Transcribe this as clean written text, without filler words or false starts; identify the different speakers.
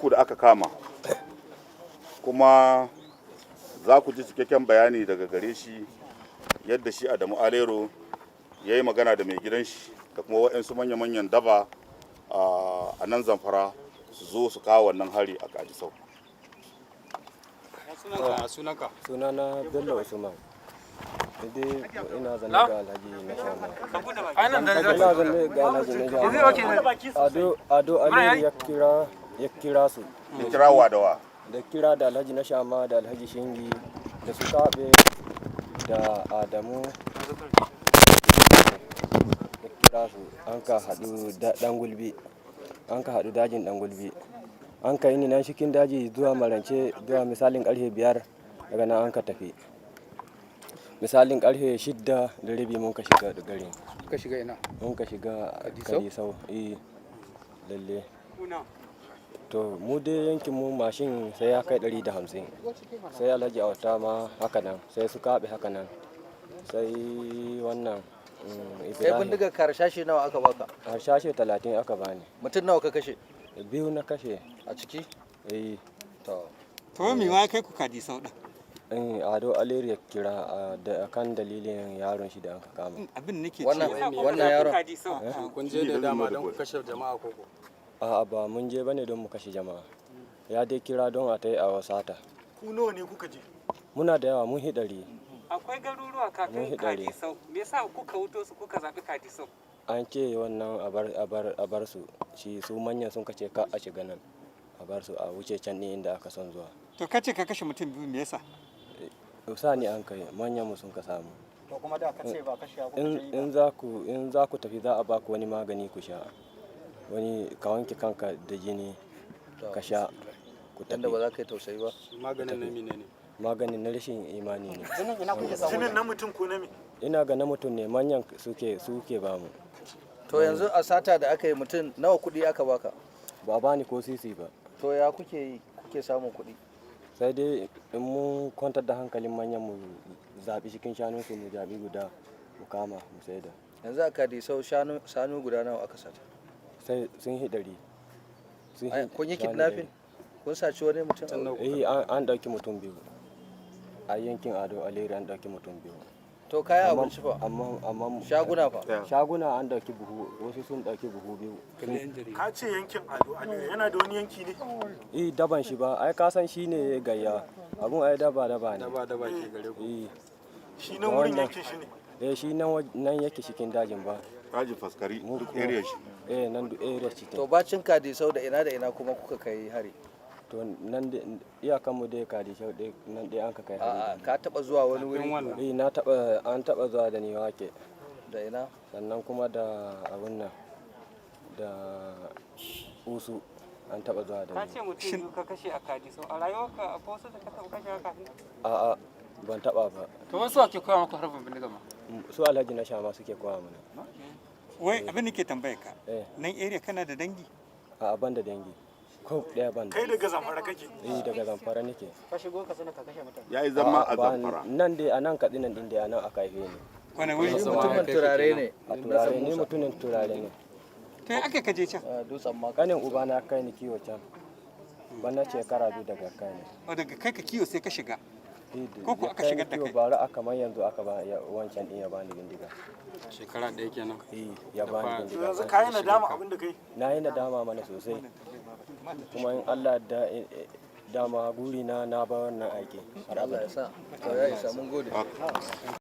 Speaker 1: da aka kama, kuma za ku ji cikakken bayani daga gare shi yadda shi Adamu Alero ya yi magana da mai gidan shi da kuma waɗansu manya-manyan daba a nan Zamfara su zo su kawo wannan hari a Kadisau.
Speaker 2: Sunana Bello Usman. Ina zanne ga Alhaji na Shama. Ina zanne ga Alhaji na Shama. Ado Aliyu ya kira su.
Speaker 1: Ya kira wa da wa?
Speaker 2: Da kira da Alhaji na Shama da Alhaji Shingi da su Kaɓe da Adamu. Ya kira su an ka haɗu ɗan gulbi. An ka haɗu dajin ɗan gulbi. An ka yi ni nan cikin daji zuwa marance zuwa misalin ƙarfe 5 daga nan an ka tafi. Misalin ƙarfe 6:30 mun ka shiga gari.
Speaker 3: Ka shiga ina?
Speaker 2: Mun ka shiga Kadisau. Lalle. To mu dai yankin mu mashin sai ya kai 150. Sai Alhaji Auta ma haka nan, sai su Kaɓe haka nan. Sai wannan
Speaker 4: Kai
Speaker 2: Ibrahim.
Speaker 4: bindigar harsashe nawa aka baka?
Speaker 2: Harsashe 30 aka bani.
Speaker 4: Mutum nawa ka kashe?
Speaker 2: 2 na kashe.
Speaker 4: A ciki?
Speaker 3: To me ma kai ku Kadisau din?
Speaker 2: Ado Aliyu ya kira da kan dalilin yaron shi da aka kama.
Speaker 3: Abin nake
Speaker 4: Wannan yaron.
Speaker 3: kun je da dama don ku kashe jama'a koko?
Speaker 2: A'a ba mun je bane don mu kashe jama'a. Ya dai kira don a tai a wasata.
Speaker 5: Ku nawa ne kuka je?
Speaker 2: Muna da yawa mun hidari.
Speaker 6: Akwai garuruwa kafin Kadisau. Me yasa kuka wuto su kuka zaɓi Kadisau?
Speaker 2: An ce wannan a bar su, shi su manyan sun kace ka a shiga nan. A bar su a wuce can ne inda aka son zuwa.
Speaker 3: To kace ka kashe mutum 2 me yasa?
Speaker 2: Sani an kai manyan mu sun ka samu.
Speaker 5: To kuma da ka ce ba kashe ku
Speaker 2: in za ku tafi za a baku wani magani ku sha. Wani ka wanke kanka da jini ka sha ku tafi.
Speaker 4: Yanda ba za ka yi tausayi ba.
Speaker 3: Maganin na mine ne?
Speaker 2: Maganin na rashin imani ne.
Speaker 5: Jinin na mutum ko na me?
Speaker 2: Ina ga na mutum ne manyan suke ba mu.
Speaker 4: To yanzu a sata da aka yi mutum nawa kuɗi aka baka?
Speaker 2: Ba bani ko sisi ba.
Speaker 4: To ya kuke samun kuɗi?
Speaker 2: Sai dai in mun kwantar da hankalin manyan mu zaɓi cikin shanun su mu zaɓi guda mu kama mu saida.
Speaker 4: Yanzu a Kadisau shanu guda nawa aka sata?
Speaker 2: Sai sun hidari.
Speaker 4: Kun yi kidnapping? Kun saci wani mutum?
Speaker 2: An ɗauki mutum 2. A yankin Ado Aliyu an ɗauki mutum 2.
Speaker 4: To kayan abinci fa?
Speaker 2: Amma
Speaker 4: shaguna fa?
Speaker 2: Shaguna an ɗauki buhu, wasu sun ɗauki buhu 2.
Speaker 5: Ka ce yankin Ado Aliyu yana da wani yanki ne?
Speaker 2: Daban shi ba, ai ka san shi ne gayya. Abun ai daba ne.
Speaker 3: Daba ke gare ku.
Speaker 5: Shi nan wurin yankin shi ne?
Speaker 2: Shi nan yake cikin dajin ba.
Speaker 1: Dajin Faskari duk area shi.
Speaker 2: Nan duk area shi.
Speaker 4: To bacin Kadisau da ina kuma kuka kai hari?
Speaker 2: To nan iyakan mu dai Kadisau dai nan dai an ka kai hari.
Speaker 4: Ka taba zuwa wani wuri?
Speaker 2: An taba zuwa da ni wake.
Speaker 4: Da ina?
Speaker 2: Sannan kuma da abun nan da Usu an taba zuwa da ni.
Speaker 6: Ka ce mutum ka kashe a Kadisau. A rayuwarka akwai wasu da ka taba kashe haka?
Speaker 2: A'a ban taba ba.
Speaker 3: To wasu ake koya maka harbin bindiga ma?
Speaker 2: Su Alhaji na Shama suke koya mana.
Speaker 3: Wai abin da ke tambaye ka. Nan area kana da dangi?
Speaker 2: A'a ban da dangi. Ko ɗaya ban da.
Speaker 5: Kai daga Zamfara kake?
Speaker 2: Daga Zamfara nake.
Speaker 6: Ka shigo ka sanar ka kashe mutum.
Speaker 1: Ya yi zama a Zamfara.
Speaker 2: Nan dai a nan Katsinan din da a nan aka haife ni.
Speaker 3: Wani wuri?
Speaker 4: Mutumin turare ne.
Speaker 2: A turare ni mutumin turare ne.
Speaker 3: To aka kaje can?
Speaker 4: Dutsen ma.
Speaker 2: Kanin uba na kai ni kiwo can. Bana shekara 2 daga kai ne.
Speaker 3: Daga kai ka kiwo sai ka shiga? Ko aka shigar da kai?
Speaker 2: Bara aka man yanzu aka ba wancan din ya bani bindiga.
Speaker 3: Shekara 1 kenan.
Speaker 2: Ya bani bindiga.
Speaker 5: Yanzu ka yi nadama abin da kai?
Speaker 2: Na yi nadama mana sosai. Kuma in Allah da dama guri na ba wannan aiki.
Speaker 4: Allah ya sa. Ya isa mun gode.